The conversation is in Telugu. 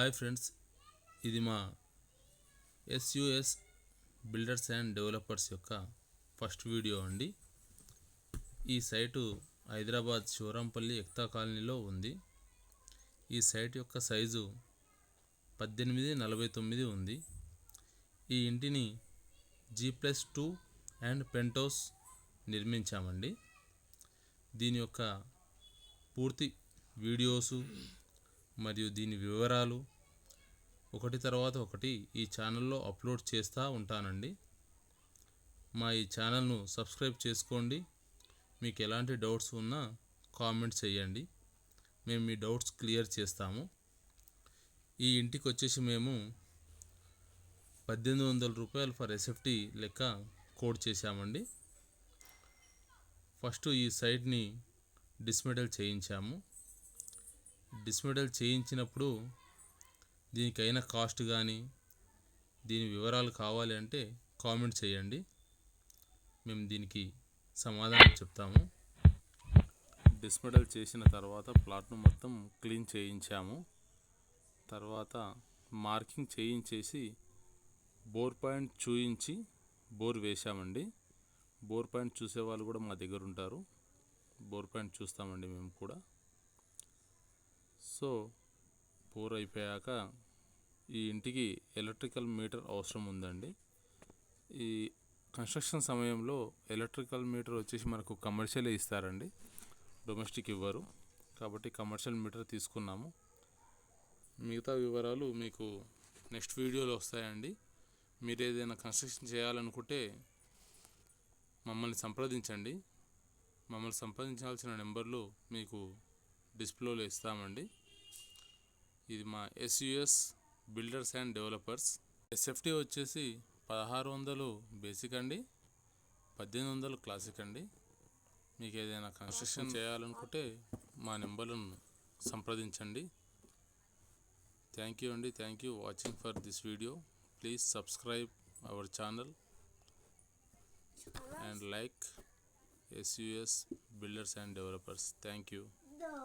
హాయ్ ఫ్రెండ్స్, ఇది మా ఎస్యుఎస్ బిల్డర్స్ అండ్ డెవలపర్స్ యొక్క ఫస్ట్ వీడియో అండి. ఈ సైటు హైదరాబాద్ శివరాంపల్లి ఎక్తా కాలనీలో ఉంది. ఈ సైట్ యొక్క సైజు 1849 ఉంది. ఈ ఇంటిని G+2 అండ్ పెంట్ హౌస్ నిర్మించామండి. దీని యొక్క పూర్తి వీడియోసు మరియు దీని వివరాలు ఒకటి తర్వాత ఒకటి ఈ ఛానల్లో అప్లోడ్ చేస్తూ ఉంటానండి. మా ఈ ఛానల్ను సబ్స్క్రైబ్ చేసుకోండి. మీకు ఎలాంటి డౌట్స్ ఉన్నా కామెంట్స్ చేయండి, మేము మీ డౌట్స్ క్లియర్ చేస్తాము. ఈ ఇంటికి వచ్చేసి మేము 1800 రూపాయలు ఫర్ ఎస్ఎఫ్టీ లెక్క కోడ్ చేశామండి. ఫస్ట్ ఈ సైట్ని డిస్మెటల్ చేయించాము. డిస్మెటల్ చేయించినప్పుడు దీనికైన కాస్ట్ కానీ దీని వివరాలు కావాలి అంటే కామెంట్ చేయండి, మేము దీనికి సమాధానం చెప్తాము. డిస్మెటల్ చేసిన తర్వాత ప్లాట్ను మొత్తం క్లీన్ చేయించాము. తర్వాత మార్కింగ్ చేయించేసి బోర్ పాయింట్ చూయించి బోర్ వేశామండి. బోర్ పాయింట్ చూసేవాళ్ళు కూడా మా దగ్గర ఉంటారు. బోర్ పాయింట్ చూస్తామండి మేము కూడా. సో బోర్ అయిపోయాక ఈ ఇంటికి ఎలక్ట్రికల్ మీటర్ అవసరం ఉందండి. ఈ కన్స్ట్రక్షన్ సమయంలో ఎలక్ట్రికల్ మీటర్ వచ్చేసి మనకు కమర్షియలే ఇస్తారండి, డొమెస్టిక్ ఇవ్వరు. కాబట్టి కమర్షియల్ మీటర్ తీసుకున్నాము. మిగతా వివరాలు మీకు నెక్స్ట్ వీడియోలో వస్తాయండి. మీరు ఏదైనా కన్స్ట్రక్షన్ చేయాలనుకుంటే మమ్మల్ని సంప్రదించండి. మమ్మల్ని సంప్రదించాల్సిన నెంబర్లు మీకు డిస్ప్లేలో ఇస్తామండి. ఇది మా ఎస్యుఎస్ బిల్డర్స్ అండ్ డెవలపర్స్. ఎస్ఎఫ్టీ వచ్చేసి 1600 బేసిక్ అండి, 1800 క్లాసిక్ అండి. మీకు ఏదైనా కన్స్ట్రక్షన్ చేయాలనుకుంటే మా నెంబర్లను సంప్రదించండి. థ్యాంక్ యూ అండి. Thank you watching for this video. Please subscribe our channel and like SUS Builders and Developers. Thank you.